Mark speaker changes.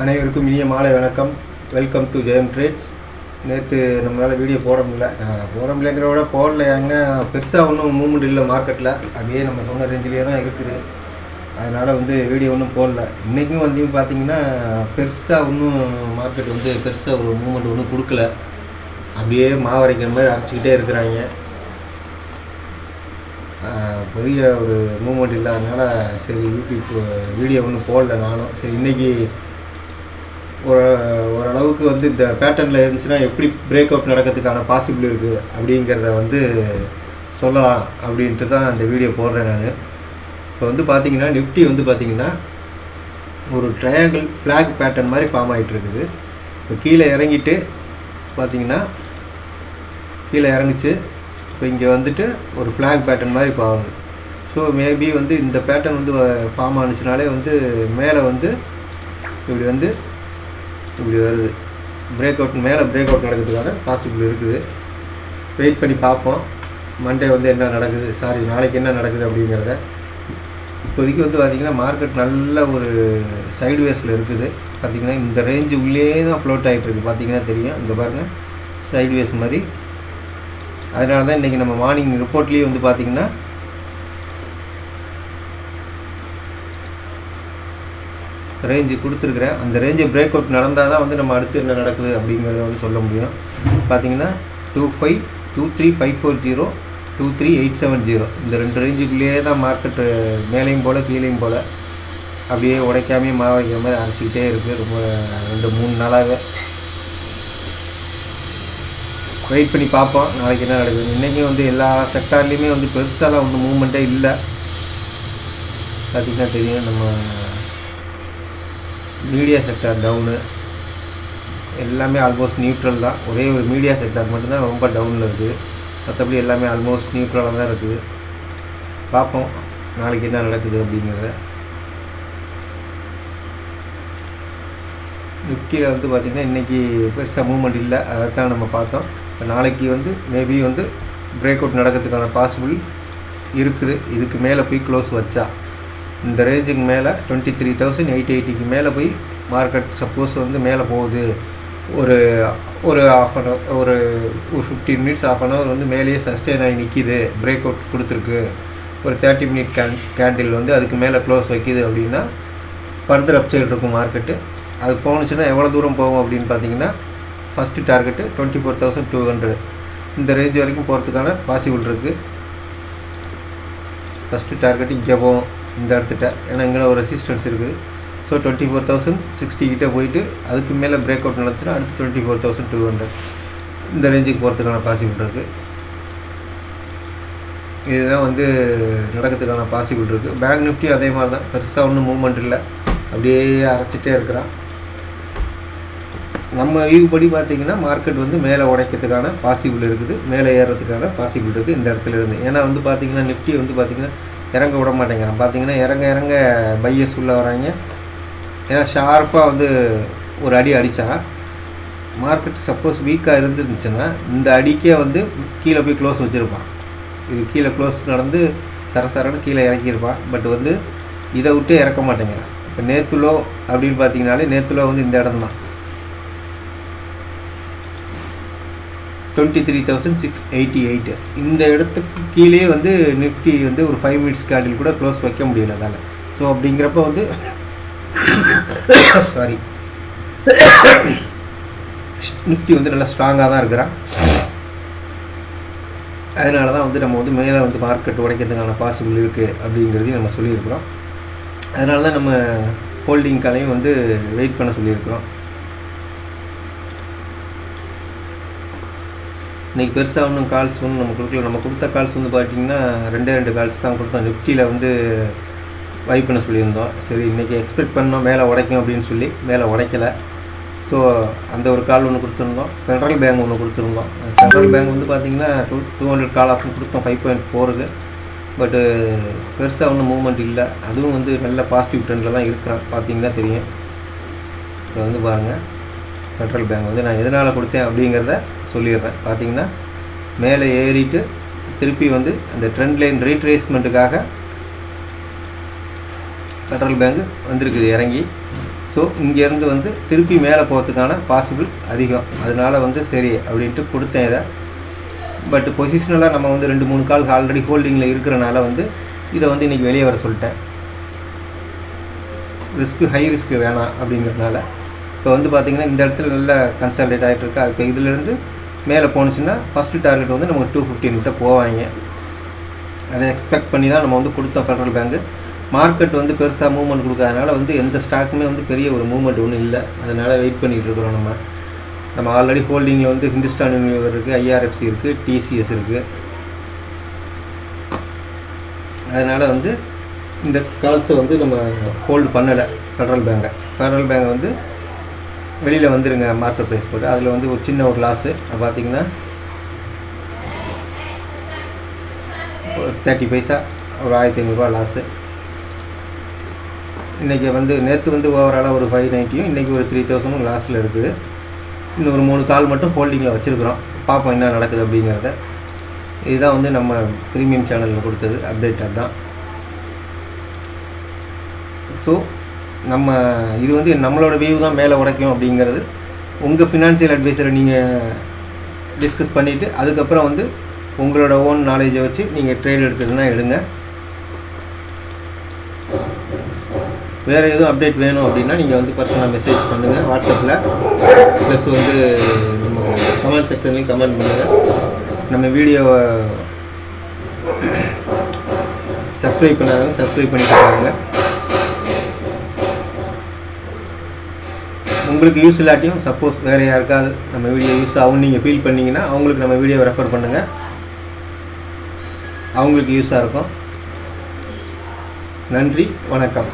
Speaker 1: அனைவருக்கும் இனிய மாலை வணக்கம். Welcome to Jayam Trades. நேற்று நம்மளால் வீடியோ போட முடியலங்கிறத விட போடலையாங்கன்னா பெருசாக ஒன்றும் மூவ்மெண்ட் இல்லை மார்க்கெட்டில். அப்படியே நம்ம சொன்ன ரேஞ்சிலே தான் இருக்குது. அதனால் வீடியோ ஒன்றும் போடல. இன்றைக்கும் பார்த்திங்கன்னா பெருசாக ஒன்றும் மார்க்கெட் பெருசாக ஒரு மூவ்மெண்ட் ஒன்றும் கொடுக்கல. அப்படியே மாவரைக்கிற மாதிரி அரைச்சிக்கிட்டே இருக்கிறாங்க. பெரிய ஒரு மூவ்மெண்ட் இல்லாதனால சரி யூடியூப் வீடியோ ஒன்றும் போடல நானும். சரி இன்றைக்கி ஓரளவுக்கு இந்த பேட்டர்னில் இருந்துச்சுன்னா எப்படி பிரேக் அவுட் நடக்கிறதுக்கான பாசிபிள் இருக்குது அப்படிங்கிறத சொல்லலாம் அப்படின்ட்டு தான் அந்த வீடியோ போடுறேன் நான். இப்போ பார்த்திங்கன்னா நிஃப்டி பார்த்திங்கன்னா ஒரு ட்ரையாங்கிள் ஃப்ளாக் பேட்டர்ன் மாதிரி ஃபார்ம் ஆகிட்டு இருக்குது. இப்போ கீழே இறங்கிட்டு பார்த்திங்கன்னா கீழே இறங்கிச்சு. இப்போ இங்கே ஒரு ஃப்ளாக் பேட்டர்ன் மாதிரி ஆகுது. ஸோ மேபி இந்த பேட்டர்ன் ஃபார்ம் ஆனிச்சுனாலே மேலே இப்படி இப்படி வருது. பிரேக் அவுட் மேலே பிரேக் அவுட் நடக்கிறதுக்கான பாசிபிள் இருக்குது. வெயிட் பண்ணி பார்ப்போம். மண்டே என்ன நடக்குது, நாளைக்கு என்ன நடக்குது அப்படிங்கிறத. இப்போதைக்கு பார்த்திங்கன்னா மார்க்கெட் நல்ல ஒரு சைட்வேஸில் இருக்குது. பார்த்திங்கன்னா இந்த ரேஞ்சு உள்ளே தான் ஃப்ளோட் ஆகிட்டு இருக்குது. பார்த்திங்கன்னா தெரியும், இங்கே பாருங்கள் சைட்வேஸ் மாதிரி. அதனால தான் இன்றைக்கி நம்ம மார்னிங் ரிப்போர்ட்லேயே பார்த்திங்கன்னா ரேஞ்சு கொடுத்துருக்குறேன். அந்த ரேஞ்சை பிரேக் அவுட் நடந்தால் தான் நம்ம அடுத்து என்ன நடக்குது அப்படிங்கிறத சொல்ல முடியும். பார்த்திங்கன்னா 252354 23870 இந்த ரெண்டு ரேஞ்சுக்குள்ளேயே தான் மார்க்கெட்டு மேலேயும் போல் கீழேயும் போல் அப்படியே உடைக்காமே மாவைக்கிற மாதிரி அரைச்சிக்கிட்டே இருக்குது. ரொம்ப 2-3 நாளாகவே வெயிட் பண்ணி பார்ப்போம் நாளைக்கு என்ன நடக்குது. இன்றைக்கும் எல்லா செக்டார்லேயுமே பெருசாலாம் ஒன்றும் மூவ்மெண்ட்டே இல்லை. பார்த்திங்கன்னா தெரியும், நம்ம மீடியா செக்டார் டவுனு, எல்லாமே ஆல்மோஸ்ட் நியூட்ரல் தான். ஒரே ஒரு மீடியா செக்டார் மட்டும்தான் ரொம்ப டவுனில் இருக்குது. மற்றபடி எல்லாமே ஆல்மோஸ்ட் நியூட்ரலாக தான் இருக்குது. பார்ப்போம் நாளைக்கு என்ன நடக்குது அப்படிங்கிறத. நிஃப்டியில் பார்த்திங்கன்னா இன்றைக்கி பெருசாக மூவ்மெண்ட் இல்லை. அதைத்தான் நம்ம பார்த்தோம். இப்போ நாளைக்கு மேபி பிரேக் அவுட் நடக்கிறதுக்கான பாசிபிள் இருக்குது. இதுக்கு மேலே போய் க்ளோஸ் வச்சா இந்த ரேஞ்சுக்கு மேலே 23,880க்கு மேலே போய் மார்க்கெட் சப்போஸ் மேலே போகுது, ஒரு ஒரு ஆஃப் அன் ஹவர் ஒரு 15 மினிட்ஸ் ஆஃப் அன் ஹவர் மேலேயே சஸ்டெயின் ஆகி நிற்கிது, பிரேக் அவுட் கொடுத்துருக்கு, ஒரு 30 மினிட் கேண்டில் அதுக்கு மேலே க்ளோஸ் வைக்கிது அப்படின்னா ஃபர்தர் அப்சைட் இருக்கும் மார்க்கெட்டு. அது போணுச்சுன்னா எவ்வளோ தூரம் போகும் அப்படின்னு பார்த்தீங்கன்னா ஃபஸ்ட்டு டார்கெட்டு 24,200 இந்த ரேஞ்ச் வரைக்கும் போகிறதுக்கான பாசிபிள் இருக்குது. ஃபஸ்ட்டு டார்கெட்டு இங்கே போகும் இந்த இடத்துட்ட. ஏன்னா இங்கே ஒரு ரெசிஸ்டன்ஸ் இருக்குது. ஸோ 24,060 கிட்டே போயிட்டு அதுக்கு மேலே பிரேக் அவுட் நடந்துச்சுன்னா அடுத்து 24,200 இந்த ரேஞ்சுக்கு போகிறதுக்கான பாசிபிள் இருக்குது. இதுதான் நடக்கிறதுக்கான பாசிபிள் இருக்குது. பேங்க் நிஃப்டி அதே மாதிரி தான், பெருசாக ஒன்றும் மூவ்மெண்ட் இல்லை, அப்படியே அரைச்சிட்டே இருக்கிறான். நம்ம வியூ படி பார்த்திங்கன்னா மார்க்கெட் மேலே உடைக்கிறதுக்கான பாசிபிள் இருக்குது, மேலே ஏறுறதுக்கான பாசிபிள் இருக்குது இந்த இடத்துல இருந்து. ஏன்னா பார்த்திங்கன்னா நிஃப்டி பார்த்திங்கன்னா இறங்க விட மாட்டேங்கிறான். பார்த்திங்கன்னா இறங்க இறங்க பையஸ் உள்ளே வராங்க. ஏன்னா ஷார்ப்பாக ஒரு அடி அடித்தா மார்க்கெட் சப்போஸ் வீக்காக இருந்துருந்துச்சுன்னா இந்த அடிக்கே கீழே போய் க்ளோஸ் வச்சுருப்பான். இது கீழே க்ளோஸ் நடந்து சரசரன்னு கீழே இறக்கியிருப்பான். பட் இதை விட்டு இறக்க மாட்டேங்கிறான். இப்போ நேற்றுலோ அப்படின்னு பார்த்தீங்கனாலே நேற்றுலோ இந்த இடம் தான் 23,688 இந்த இடத்துக்கு கீழே நிஃப்டி ஒரு 5 மினிட்ஸ் கேண்டில் கூட க்ளோஸ் வைக்க முடியல அதால். ஸோ அப்படிங்கிறப்ப சாரி நிஃப்டி நல்லா ஸ்ட்ராங்காக தான் இருக்கிறான். அதனால தான் நம்ம மேலே மார்க்கெட் உடைக்கிறதுக்கான பாசிபிள் இருக்குது அப்படிங்கிறதையும் நம்ம சொல்லியிருக்கிறோம். அதனால தான் நம்ம ஹோல்டிங்காலையும் வெயிட் பண்ண சொல்லியிருக்கிறோம். இன்றைக்கி பெருசாக ஒன்றும் கால்ஸ் நம்ம கொடுக்கல. நம்ம கொடுத்த கால்ஸ் பார்த்திங்கன்னா 2 கால்ஸ் தான் கொடுத்தோம். நிஃப்டியில் பை பண்ண சொல்லியிருந்தோம். சரி இன்றைக்கி எக்ஸ்பெக்ட் பண்ணோம் மேலே உடைக்கும் அப்படின்னு சொல்லி, மேலே உடைக்கலை. ஸோ அந்த ஒரு கால் ஒன்று கொடுத்துருந்தோம். ஃபெடரல் பேங்க் ஒன்று கொடுத்துருந்தோம். ஃபெடரல் பேங்க் பார்த்திங்கன்னா 200 கால் ஆப்ஷன் கொடுத்தோம் 5.4க்கு. பட்டு பெருசாக ஒன்றும் மூவ்மெண்ட் இல்லை. அதுவும் நல்ல பாசிட்டிவ் ட்ரெண்டில் தான் இருக்கிறான். பார்த்திங்கன்னா தெரியும். இப்போ பாருங்கள் ஃபெடரல் பேங்க் நான் எதனால் கொடுத்தேன் அப்படிங்கிறத சொல்லிடுறேன். பார்த்திங்கன்னா மேலே ஏறிட்டு திருப்பி அந்த ட்ரெண்ட் லைன் ரீட்ரேஸ்மெண்ட்டுக்காக ஃபெடரல் பேங்க் வந்திருக்குது இறங்கி. ஸோ இங்கேருந்து வந்து திருப்பி மேலே போகிறதுக்கான பாசிபிள் அதிகம். அதனால வந்து சரி அப்படின்ட்டு கொடுத்தேன் இதை. பட் பொசிஷனலாக நம்ம வந்து 2-3 கால் ஆல்ரெடி ஹோல்டிங்கில் இருக்கிறனால வந்து இதை வந்து இன்றைக்கி வெளியே வர சொல்லிட்டேன். ஹை ரிஸ்க்கு வேணாம் அப்படிங்கிறதுனால. இப்போ வந்து பார்த்திங்கன்னா இந்த இடத்துல நல்லா கன்சால்டேட் ஆகிட்டு இருக்கா. இப்போ இதிலேருந்து மேலே போணுச்சுன்னா ஃபஸ்ட்டு டார்கெட் வந்து நமக்கு 215 கிட்ட போவாங்க. அதை எக்ஸ்பெக்ட் பண்ணி தான் நம்ம வந்து கொடுத்தோம் ஃபெடரல் பேங்க்கு. மார்க்கெட் வந்து பெருசாக மூவ்மெண்ட் கொடுக்காதனால வந்து எந்த ஸ்டாக்குமே வந்து பெரிய ஒரு மூவ்மெண்ட் ஒன்றும் இல்லை. அதனால் வெயிட் பண்ணிகிட்டு இருக்கிறோம். நம்ம ஆல்ரெடி ஹோல்டிங்கில் வந்து ஹிந்துஸ்தான் யூனிலிவர் இருக்குது, ஐஆர்எஃப்சி இருக்குது, டிசிஎஸ் இருக்குது. அதனால் வந்து இந்த கால்ஸை வந்து நம்ம ஹோல்டு பண்ணலை. ஃபெடரல் பேங்கை வந்து வெளியில் வந்துடுங்க மார்க்கெட் ப்ரைஸ் போட்டு. அதில் வந்து ஒரு சின்ன ஒரு லாஸு பார்த்திங்கன்னா 30 பைசா, ஒரு 1500 ரூபா லாஸு. இன்றைக்கி வந்து நேற்று வந்து ஓவராலாக ஒரு 590யும் இன்றைக்கி ஒரு 3000 லாஸில் இருக்குது. இன்னும் ஒரு 3 கால் மட்டும் ஹோல்டிங்கில் வச்சுருக்குறோம். பார்ப்போம் என்ன நடக்குது அப்படிங்கிறத. இதுதான் வந்து நம்ம ப்ரீமியம் சேனலில் கொடுத்தது அப்டேட். அதுதான். ஸோ இது வந்து நம்மளோட வியூ தான் மேலே உடைக்கும் அப்படிங்கிறது. உங்கள் ஃபினான்ஷியல் அட்வைஸரை நீங்கள் டிஸ்கஸ் பண்ணிவிட்டு அதுக்கப்புறம் வந்து உங்களோட ஓன் நாலேஜை வச்சு நீங்கள் ட்ரேட் எடுக்கிறதுனா எடுங்க. வேறு எதுவும் அப்டேட் வேணும் அப்படின்னா நீங்கள் வந்து பர்சனலாக மெசேஜ் பண்ணுங்கள் வாட்ஸ்அப்பில். ப்ளஸ் வந்து நம்ம கமெண்ட் செக்ஷன்லேயும் கமெண்ட் பண்ணுங்கள். நம்ம வீடியோவை சப்ஸ்கிரைப் பண்ணாதவங்க சப்ஸ்கிரைப் பண்ணிட்டு பாருங்கள். உங்களுக்கு யூஸ் இல்லாட்டியும் சப்போஸ் வேறு யாருக்காவது நம்ம வீடியோ யூஸ் ஆகும் நீங்கள் ஃபீல் பண்ணிங்கன்னா அவங்களுக்கு நம்ம வீடியோவை ரெஃபர் பண்ணுங்கள். அவங்களுக்கு யூஸாக இருக்கும். நன்றி, வணக்கம்.